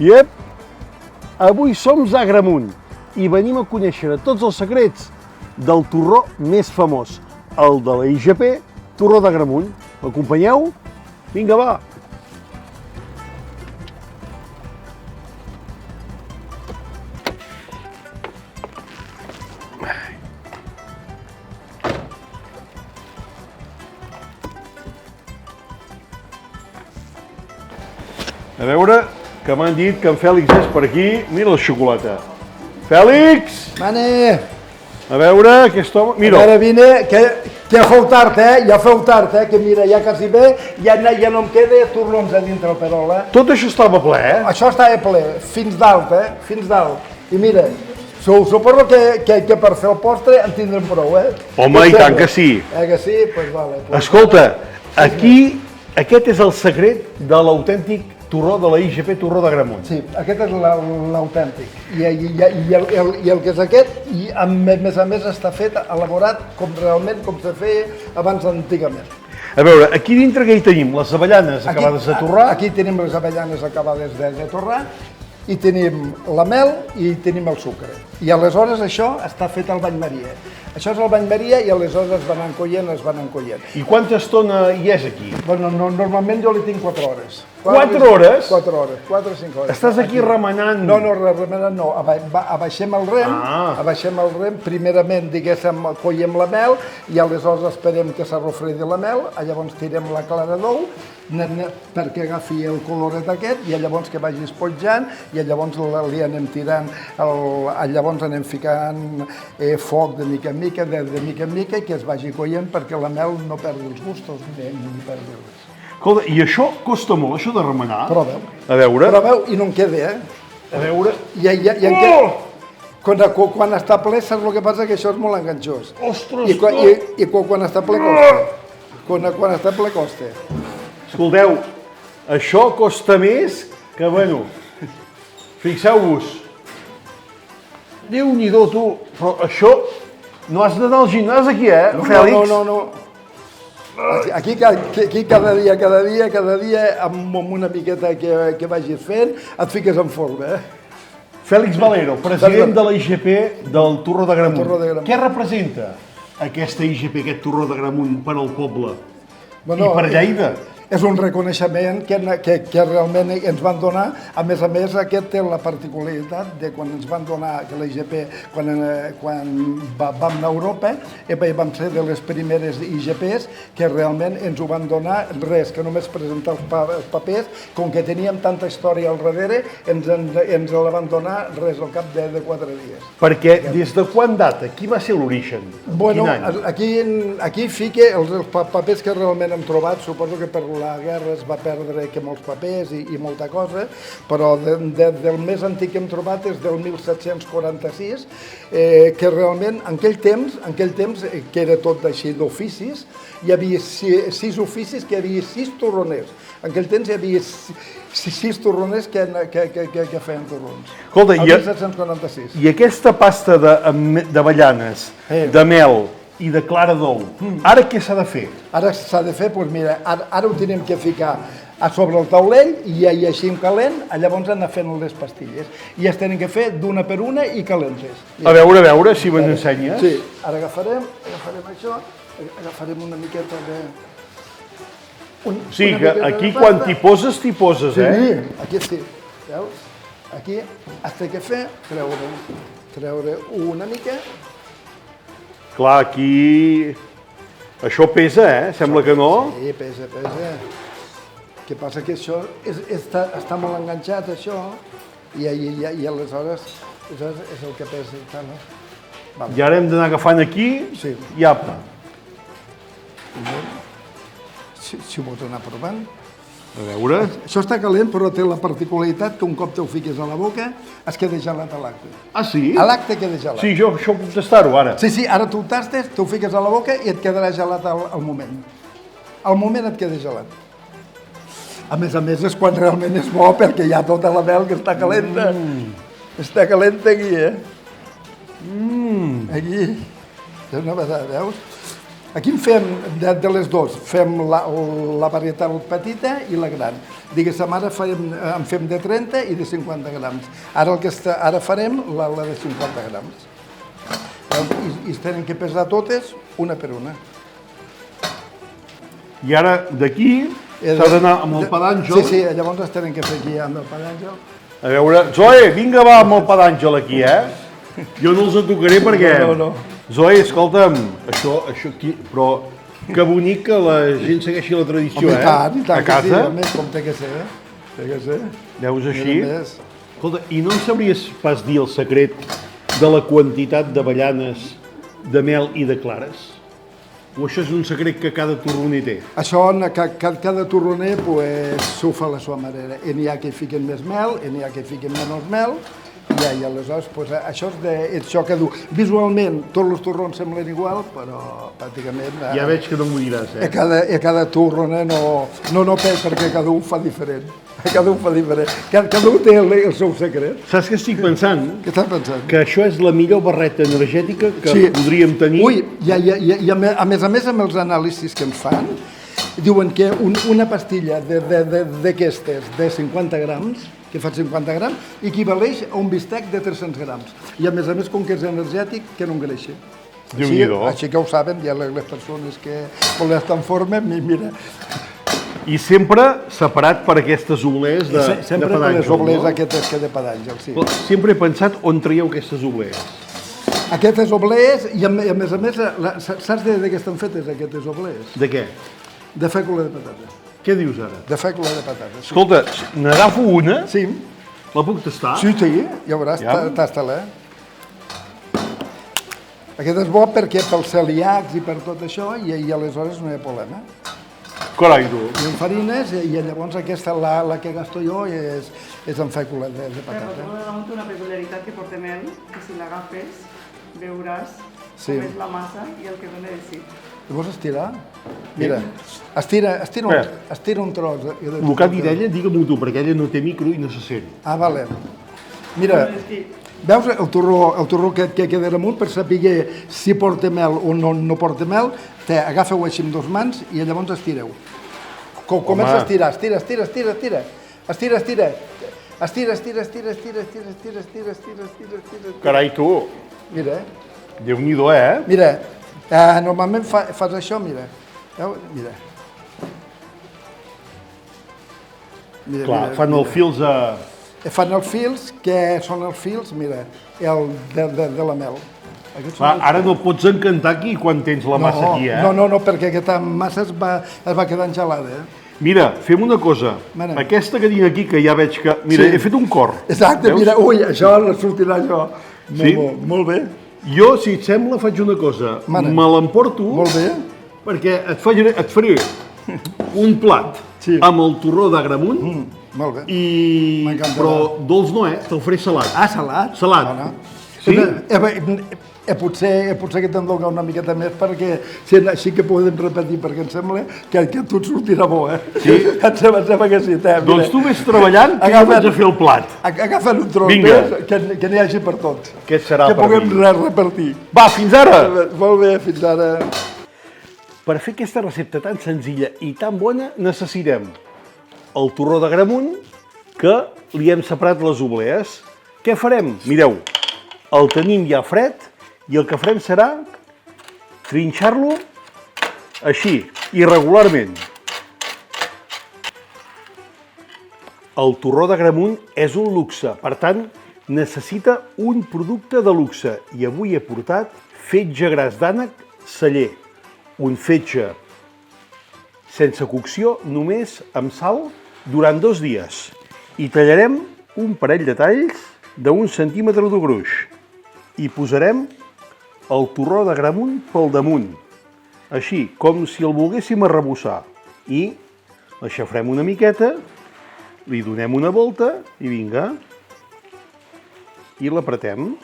Iep! Avui som a Agramunt i venim a conèixer tots els secrets del torró més famós, el de la IGP Torró d'Agramunt. M'acompanyeu? Vinga, va! A veure, que m'han dit que en Fèlix és per aquí. Mira la xocolata. Fèlix! Mane! A veure, aquest home... Mira! Ara vine, que ja feu tard, ja feu tard, que mira, ja quasi bé, ja no em queda torrons a dintre el perol, Tot això estava ple, Això estava ple, fins dalt, fins dalt. I mira, suposo que per fer el postre en tindrem prou, Home, i tant que sí. Que sí? Doncs vale. Escolta, aquí, aquest és el secret de l'autèntic torró de la IGP Torró d'Agramunt. Sí, aquest és l'autèntic. I el que és aquest, i a més està fet, elaborat com realment com se feia abans antigament. A veure, aquí dintre què hi tenim? Les avellanes acabades de torrar? Aquí tenim les avellanes acabades de torrar, i tenim la mel i tenim el sucre. I aleshores això està fet al bany Maria. Això és el bany Maria i aleshores es van encollint. I quanta estona hi és aquí? Bueno, normalment jo li tinc 4 hores. 4 hores? 4 hores, 4 o 5 hores. Estàs aquí remenant? No, remenant no. Abaixem el rem. Primerament, diguéssim, collem la mel i aleshores esperem que s'arrofredi la mel, llavors tirem la clara d'ou perquè agafi el coloret aquest i llavors que vagi esponjant i llavors li anem tirant, llavors anem ficant foc de mica en mica i que es vagi coient perquè la mel no perdi els gustos ni perdi res. Escolta, i això costa molt, això de remenar? Proveu. A veure. Proveu i no en queda, A veure. Quan està ple, saps el que passa? Que això és molt enganxós. Ostres! I quan està ple costa. Quan està ple costa. Escolteu, això costa més que, bueno, fixeu-vos. Déu-n'hi-do, tu, però això no has d'anar al gimnàs aquí, Fèlix? No. Aquí cada dia, amb una miqueta que vagis fent, et fiques en forma, Fèlix Valero, president de la IGP del Torró d'Agramunt. Què representa aquesta IGP, aquest Torró d'Agramunt, per al poble i per Lleida? És un reconeixement que realment ens van donar. A més, aquest té la particularitat de quan ens van donar, que la IGP, quan vam anar a Europa, vam ser de les primeres IGPs que realment ens ho van donar res, que només presentar els papers, com que teníem tanta història al darrere, ens la van donar res al cap de 4 dies. Perquè des de quan data? Qui va ser l'origen? Bueno, aquí fica els papers que realment hem trobat, suposo que per la guerra es va perdre molts papers i molta cosa, però del més antic que hem trobat és del 1746, que realment en aquell temps, que era tot així d'oficis, hi havia 6 oficis, que hi havia 6 torroners. En aquell temps hi havia 6 torroners que feien torrons. Escolta, el 1746. I aquesta pasta d'avellanes, de mel i de clara d'ou, ara què s'ha de fer? Ara s'ha de fer, doncs mira, ara ho tenim que ficar a sobre el taulell i així en calent, llavors anar fent les pastilles. I es tenen que fer d'una per una i calentes. A veure, si me'n ensenyes. Sí, ara agafarem això, agafarem una miqueta de... Sí, que aquí quan t'hi poses, Sí, aquí sí, veus? Aquí has de fer, treure una mica. Clar, aquí... Això pesa, Sembla que no. Sí, pesa. El que passa que això està molt enganxat, això, i aleshores és el que pesa i tal. I ara hem d'anar agafant aquí i apa. Si ho vols anar provant. A veure... Això està calent, però té la particularitat que un cop te'l fiques a la boca es queda gelat a l'acte. Ah, sí? A l'acte queda gelat. Sí, això puc tastar-ho ara. Sí, ara tu ho tastes, t'ho fiques a la boca i et quedarà gelat al moment. Al moment et queda gelat. A més és quan realment és bo, perquè hi ha tota la mel que està calenta. Està calenta aquí, Aquí. És una passada, veus? Aquí en fem, de les dues, fem la varietat petita i la gran. Diguéssim, ara en fem de 30 i de 50 grams. Ara farem la de 50 grams. I es tenen que pesar totes, una per una. I ara d'aquí s'ha d'anar amb el pa d'àngel. Sí, llavors es tenen que fer aquí amb el pa d'àngel. A veure, Zoe, vinga, va amb el pa d'àngel aquí, Jo no els tocaré perquè... No. Zoe, escolta'm, això aquí, però que bonic que la gent segueixi la tradició, I tant, a casa. Sí, com té que ser, té que ser. Veus així? Escolta, i no em sabries pas dir el secret de la quantitat d'avellanes, de mel i de clares? O això és un secret que cada torroner té? Això, cada torroner s'ho fa a la seva manera. N'hi ha que hi fiquen més mel, n'hi ha que hi fiquen menys mel, i aleshores això és això que du. Visualment tots els torrons semblen igual, però pràcticament... Ja veig que no m'ho diràs, Cada torroner no peix perquè cada un fa diferent. Cada un fa diferent. Cada un té el seu secret. Saps què estic pensant? Què estàs pensant? Que això és la millor barreta energètica que podríem tenir. Ui, i a més amb els anàlisis que en fan, diuen que una pastilla d'aquestes de 50 grams, que fa 50 grams, equivaleix a un bistec de 300 grams. I a més, com que és energètic, que no engreixa. Així que ho saben, ja les persones que volen estar en forma, mira. I sempre separat per aquestes oblees de pa d'àngel, no? Sempre per les oblees aquestes que de pa d'àngel, sí. Sempre he pensat on traieu aquestes oblees. Aquestes oblees, i a més, saps de què estan fetes aquestes oblees? De què? De fècula de patata. Què dius ara? De fècula de patata. Escolta, n'agafo una? Sí. La puc tastar? Sí, ja veuràs, tasta-la. Aquest és bo perquè pels celíacs i per tot això, i aleshores no hi ha problema. Carai, tu. I en farines, i llavors aquesta, la que gasto jo, és en fècula de patata. Però damunt una peculiaritat que portem ell, que si l'agafes, veuràs com és la massa i el que dona de si. I vols estirar? Mira, estira un tros. El que ha dit ella, digue-m'ho tu, perquè ella no té micro i no se sent. Ah, vale. Mira, veus el torró que queda damunt per saber si porta mel o no porta mel? Agafeu així amb dues mans i llavors estireu. Comença a estirar, estira. Estira. Carai, tu. Mira, Déu-n'hi-do, Mira, normalment fas això, mira. Mira. Clar, fan els fils a... Fan els fils, que són els fils, mira, de la mel. Ara no pots encantar aquí quan tens la massa aquí, No, perquè aquesta massa es va quedant gelada, Mira, fem una cosa. Aquesta que tinc aquí, que ja veig que... Mira, he fet un cor. Exacte, mira, ui, això sortirà això. Molt bé. Jo, si et sembla, faig una cosa. Me l'emporto... Molt bé. Perquè et faré un plat amb el torró d'Agramunt. Molt bé. Però dolç no, te'l faré salat. Ah, salat? Salat. Sí? Potser que te'n dono una miqueta més perquè així que podem repetir, perquè em sembla que a tu et sortirà bo, Sí? Em sembla que sí. Doncs tu vés treballant que jo vaig a fer el plat. Agafa'n un tros més, que n'hi hagi per tots. Aquest serà per mi. Que puguem repartir. Va, fins ara! Molt bé, fins ara. Per fer aquesta recepta tan senzilla i tan bona necessitem el torró d'Agramunt, que li hem separat les oblees. Què farem? Mireu, el tenim ja fred i el que farem serà trinxar-lo així, irregularment. El torró d'Agramunt és un luxe, per tant, necessita un producte de luxe. I avui he portat fetge gras d'ànec celler. Un fetge sense cocció, només amb sal, durant 2 dies. I tallarem un parell de talls d'1 centímetre de gruix. I posarem el torró d'Agramunt pel damunt, així, com si el volguéssim arrebossar. I l'aixafrem una miqueta, li donem una volta i vinga. I l'apretem.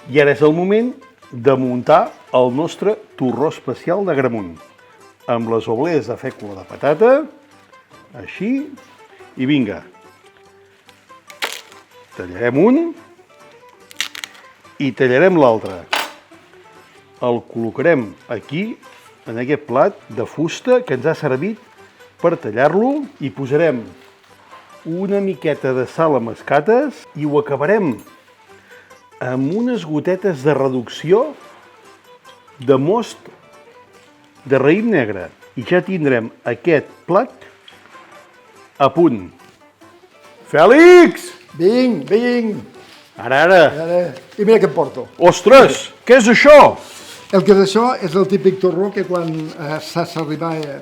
I ara és el moment de muntar el nostre torró especial d'Agramunt, amb les oblees de fècula de patata, així, i vinga. Tallarem un i tallarem l'altre. el col·locarem aquí, en aquest plat de fusta que ens ha servit per tallar-lo, i posarem una miqueta de sal a mascates i ho acabarem amb unes gotetes de reducció de most de raïm negre. I ja tindrem aquest plat a punt. Fèlix! Vinc! Ara! I mira què em porto. Ostres, què és això? El que és això és el típic torró que quan s'arribava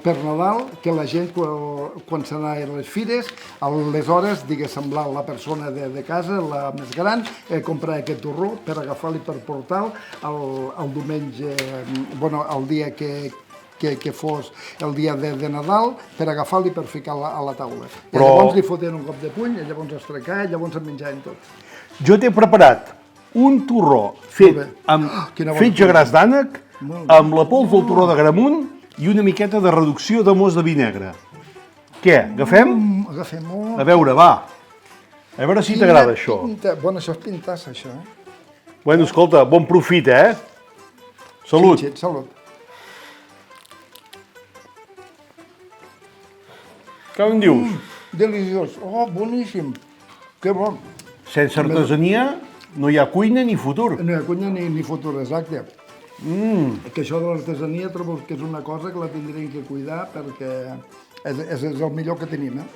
per Nadal, que la gent, quan s'anava a les fires, aleshores, digués, semblar la persona de casa, la més gran, comprava aquest torró per agafar-li per portar-lo el diumenge, bueno, el dia que fos el dia de Nadal, per agafar-li per ficar a la taula. I llavors li foten un cop de puny, i llavors es trencava, i llavors en menjaven tots. Jo t'he preparat un torró fet amb fetge gras d'ànec, amb la pols del torró d'Agramunt i una miqueta de reducció de most de vi negre. Què, agafem? Agafem-ho. A veure, va. A veure si t'agrada això. Bueno, això és pintassa, això. Bueno, escolta, bon profit, eh? Salut. Salut. Què en dius? Deliciós. Oh, boníssim. Que bo. Sense artesania no hi ha cuina ni futur. No hi ha cuina ni futur, exacte. Que això de l'artesania trobo que és una cosa que la tindrem que cuidar perquè és el millor que tenim, eh?